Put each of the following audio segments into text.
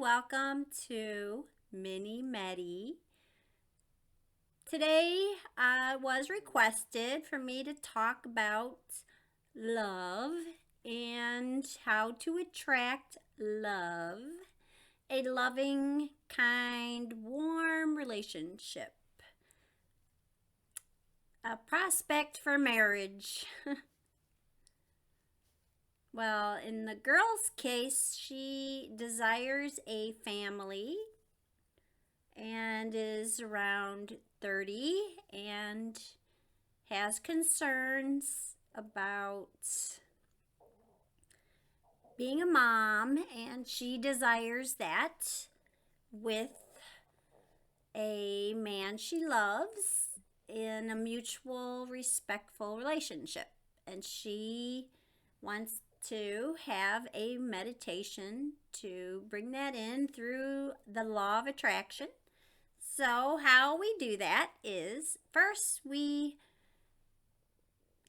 welcome to Mini Medi. Today was requested for me to talk about love and how to attract love, a loving, kind, warm relationship, a prospect for marriage. Well, in the girl's case, she desires a family and is around 30 and has concerns about being a mom, and she desires that with a man she loves in a mutual, respectful relationship. And she wants to have a meditation to bring that in through the law of attraction. So how we do that is first we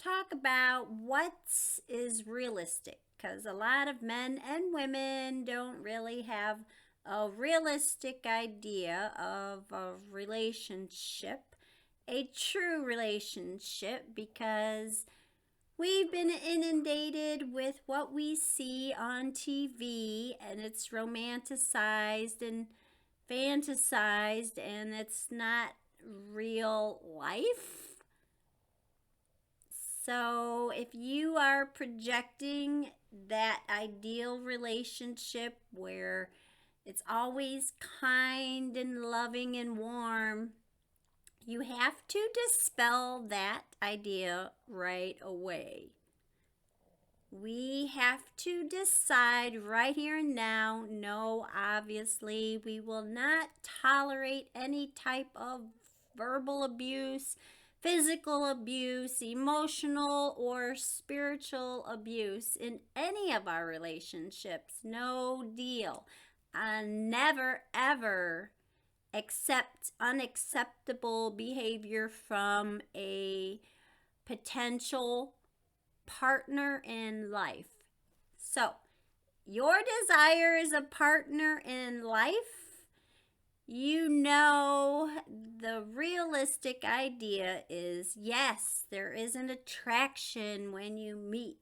talk about what is realistic, because a lot of men and women don't really have a realistic idea of a relationship, a true relationship, because we've been inundated with what we see on TV, and it's romanticized and fantasized, and it's not real life. So if you are projecting that ideal relationship where it's always kind and loving and warm, you have to dispel that idea right away. We have to decide right here and now, no, obviously, we will not tolerate any type of verbal abuse, physical abuse, emotional or spiritual abuse in any of our relationships. No deal. Never, ever accept unacceptable behavior from a potential partner in life. So, your desire is a partner in life. You know, the realistic idea is yes, there is an attraction when you meet.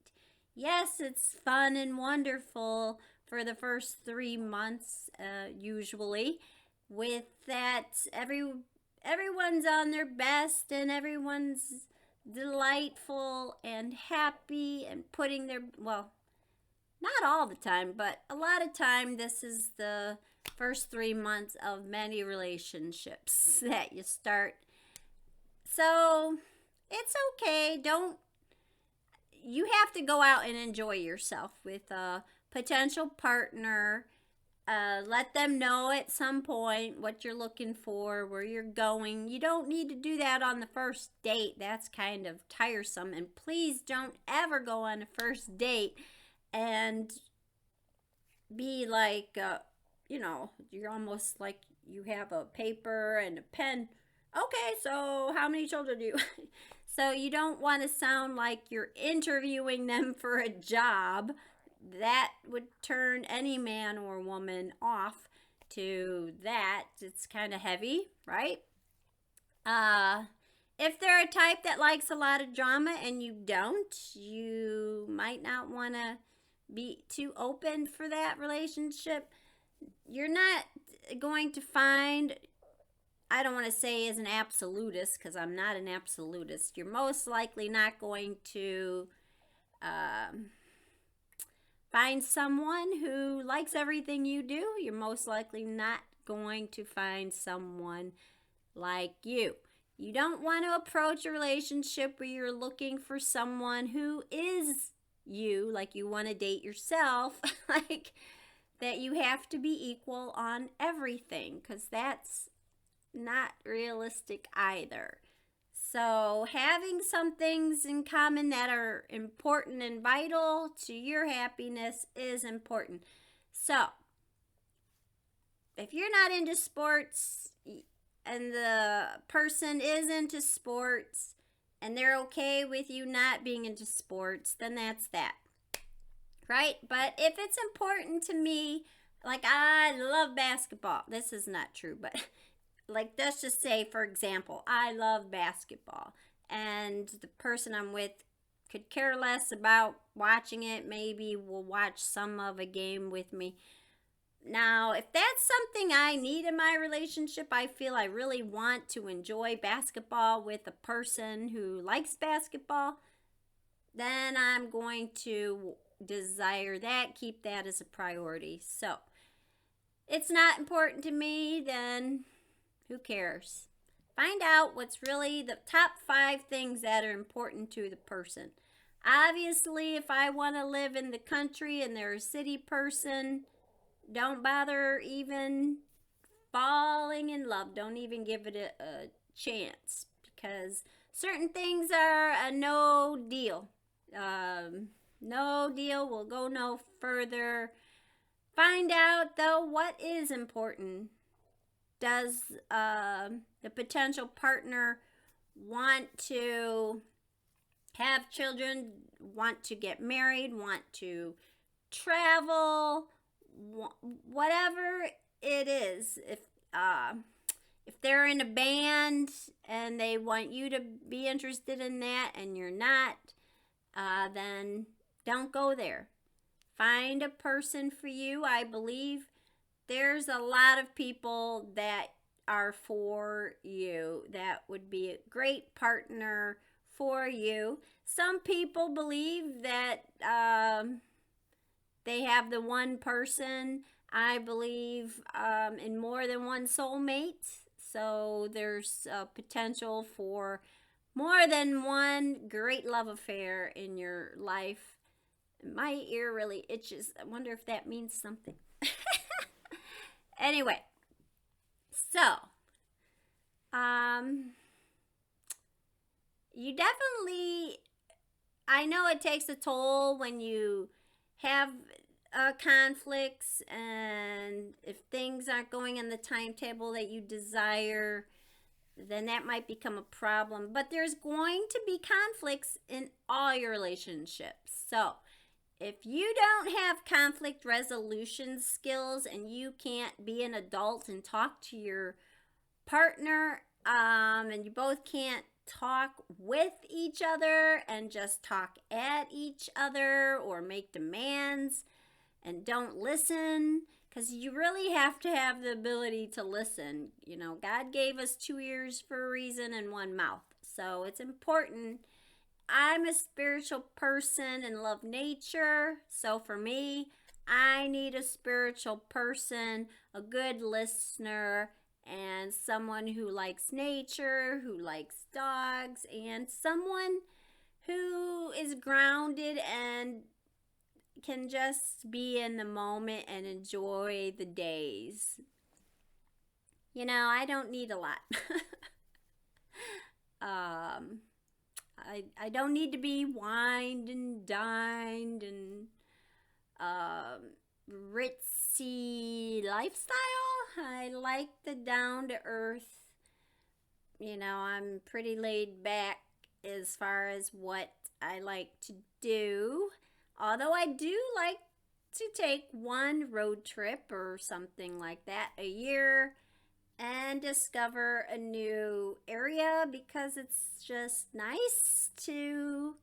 Yes, it's fun and wonderful for the first 3 months, usually. With that, everyone's on their best and everyone's delightful and happy and putting their, well, not all the time, but a lot of time this is the first 3 months of many relationships that you start. So it's okay. You have to go out and enjoy yourself with a potential partner. Let them know at some point what you're looking for, where you're going. You don't need to do that on the first date. That's kind of tiresome. And please don't ever go on a first date and be like, you're almost like you have a paper and a pen. Okay, so how many children do you? So you don't want to sound like you're interviewing them for a job. That would turn any man or woman off to that. It's kind of heavy, right? If they're a type that likes a lot of drama and you don't, you might not want to be too open for that relationship. You're not going to find, I don't want to say as an absolutist, because I'm not an absolutist. You're most likely not going to find someone who likes everything you do. You're most likely not going to find someone like you. You don't want to approach a relationship where you're looking for someone who is you, like you want to date yourself, like that you have to be equal on everything, because that's not realistic either. So having some things in common that are important and vital to your happiness is important. So if you're not into sports and the person is into sports and they're okay with you not being into sports, then that's that, right? But if it's important to me, Like, I love basketball. This is not true, but like, let's just say, for example, I love basketball, and the person I'm with could care less about watching it. Maybe will watch some of a game with me. Now, if that's something I need in my relationship, I feel I really want to enjoy basketball with a person who likes basketball, then I'm going to desire that, keep that as a priority. So, it's not important to me, then who cares? Find out what's really the top 5 things that are important to the person. Obviously, if I want to live in the country and they're a city person, don't bother even falling in love. Don't even give it a chance, because certain things are a no deal. No deal, will go no further. Find out, though, what is important. Does the potential partner want to have children, want to get married, want to travel, whatever it is? If they're in a band and they want you to be interested in that and you're not, then don't go there. Find a person for you. I believe there's a lot of people that are for you, that would be a great partner for you. Some people believe that they have the one person. I believe in more than one soulmate. So there's potential for more than one great love affair in your life. My ear really itches. I wonder if that means something. Anyway, so you definitely, I know it takes a toll when you have conflicts, and if things aren't going in the timetable that you desire, then that might become a problem. But there's going to be conflicts in all your relationships. So if you don't have conflict resolution skills and you can't be an adult and talk to your partner, and you both can't talk with each other and just talk at each other or make demands and don't listen, because you really have to have the ability to listen. You know, God gave us 2 ears for a reason and 1 mouth. So it's important. I'm a spiritual person and love nature. So for me, I need a spiritual person, a good listener, and someone who likes nature, who likes dogs, and someone who is grounded and can just be in the moment and enjoy the days. You know, I don't need a lot. I don't need to be wined and dined and ritzy lifestyle. I like the down to earth. You know, I'm pretty laid back as far as what I like to do. Although I do like to take one road trip or something like that a year and discover a new area, because it's just nice to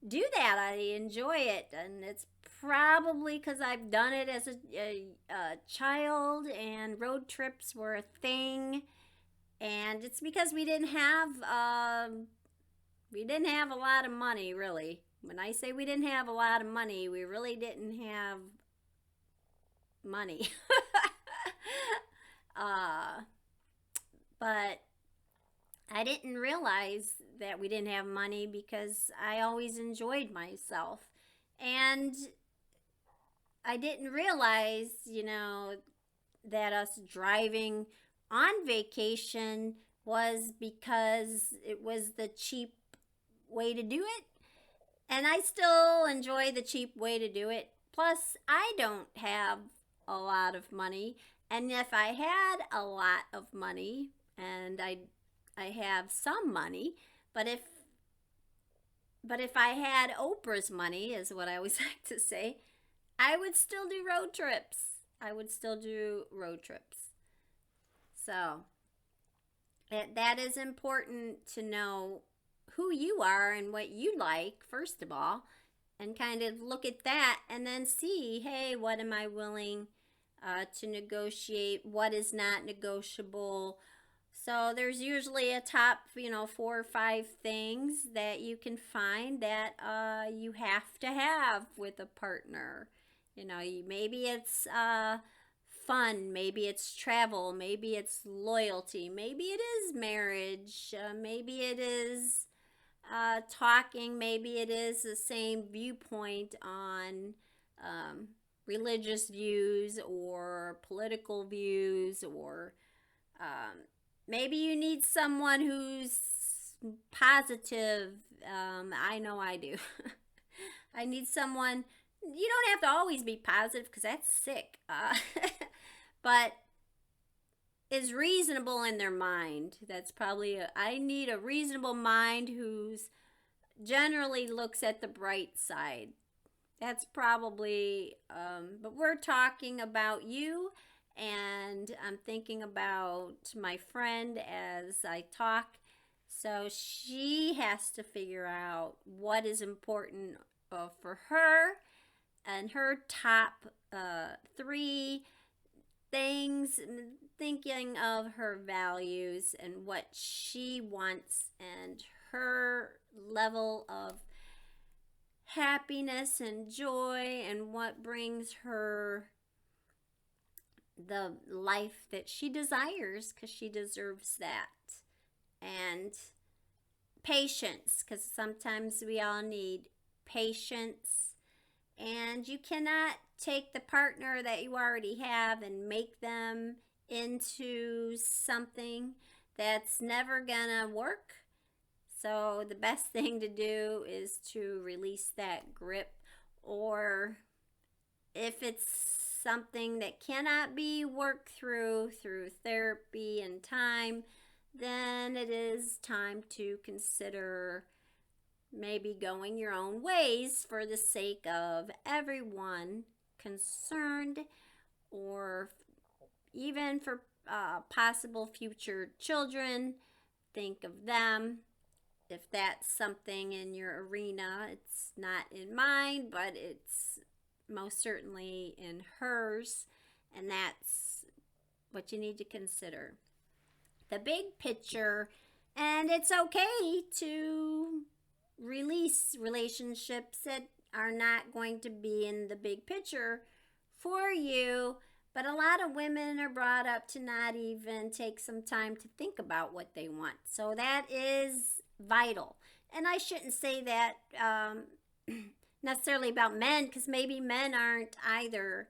do that. I enjoy it, and it's probably because I've done it as a child and road trips were a thing, and it's because we didn't have a lot of money, really. When I say we didn't have a lot of money, we really didn't have money. uh, but I didn't realize that we didn't have money because I always enjoyed myself. And I didn't realize, you know, that us driving on vacation was because it was the cheap way to do it. And I still enjoy the cheap way to do it. Plus, I don't have a lot of money. And if I had a lot of money, and I have some money, but if I had Oprah's money, is what I always like to say, I would still do road trips. I would still do road trips. So that is important to know who you are and what you like, first of all, and kind of look at that and then see, hey, what am I willing to negotiate? What is not negotiable? So there's usually a top, 4 or 5 things that you can find that you have to have with a partner. Maybe it's fun, maybe it's travel, maybe it's loyalty, maybe it is marriage, maybe it is talking, maybe it is the same viewpoint on religious views or political views, or maybe you need someone who's positive. I know I do. I need someone. You don't have to always be positive because that's sick. But is reasonable in their mind. That's probably I need a reasonable mind who's generally looks at the bright side. That's probably, but we're talking about you, and I'm thinking about my friend as I talk. So she has to figure out what is important for her, and her top 3 things, thinking of her values and what she wants and her level of happiness and joy and what brings her the life that she desires, because she deserves that. And patience, because sometimes we all need patience. And you cannot take the partner that you already have and make them into something that's never gonna work. So the best thing to do is to release that grip, or if it's something that cannot be worked through therapy and time, then it is time to consider maybe going your own ways for the sake of everyone concerned, or even for possible future children. Think of them. If that's something in your arena, it's not in mine, but it's most certainly in hers, and that's what you need to consider. The big picture, and it's okay to release relationships that are not going to be in the big picture for you, but a lot of women are brought up to not even take some time to think about what they want. So that is vital. And I shouldn't say that necessarily about men, because maybe men aren't either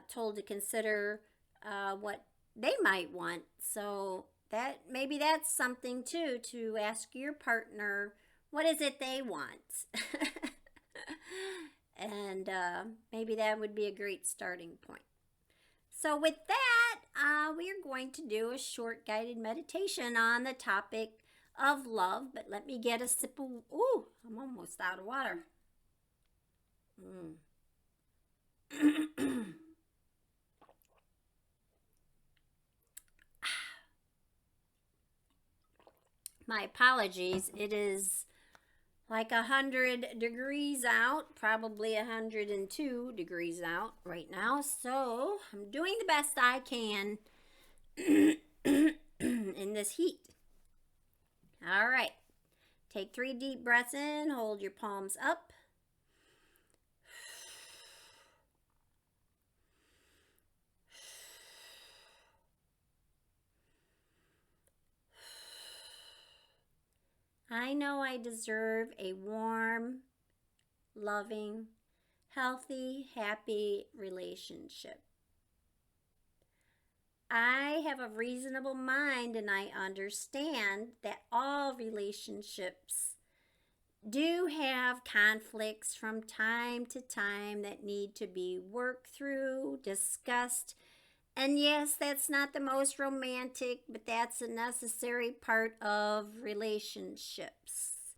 told to consider what they might want. So that maybe that's something too, to ask your partner, what is it they want? And maybe that would be a great starting point. So with that, we are going to do a short guided meditation on the topic of love. But let me get a sip of, ooh, I'm almost out of water. My apologies. It is like 100 degrees out, probably 102 degrees out right now. So I'm doing the best I can in this heat. All right. Take 3 deep breaths in. Hold your palms up. I know I deserve a warm, loving, healthy, happy relationship. I have a reasonable mind, and I understand that all relationships do have conflicts from time to time that need to be worked through, discussed. And yes, that's not the most romantic, but that's a necessary part of relationships.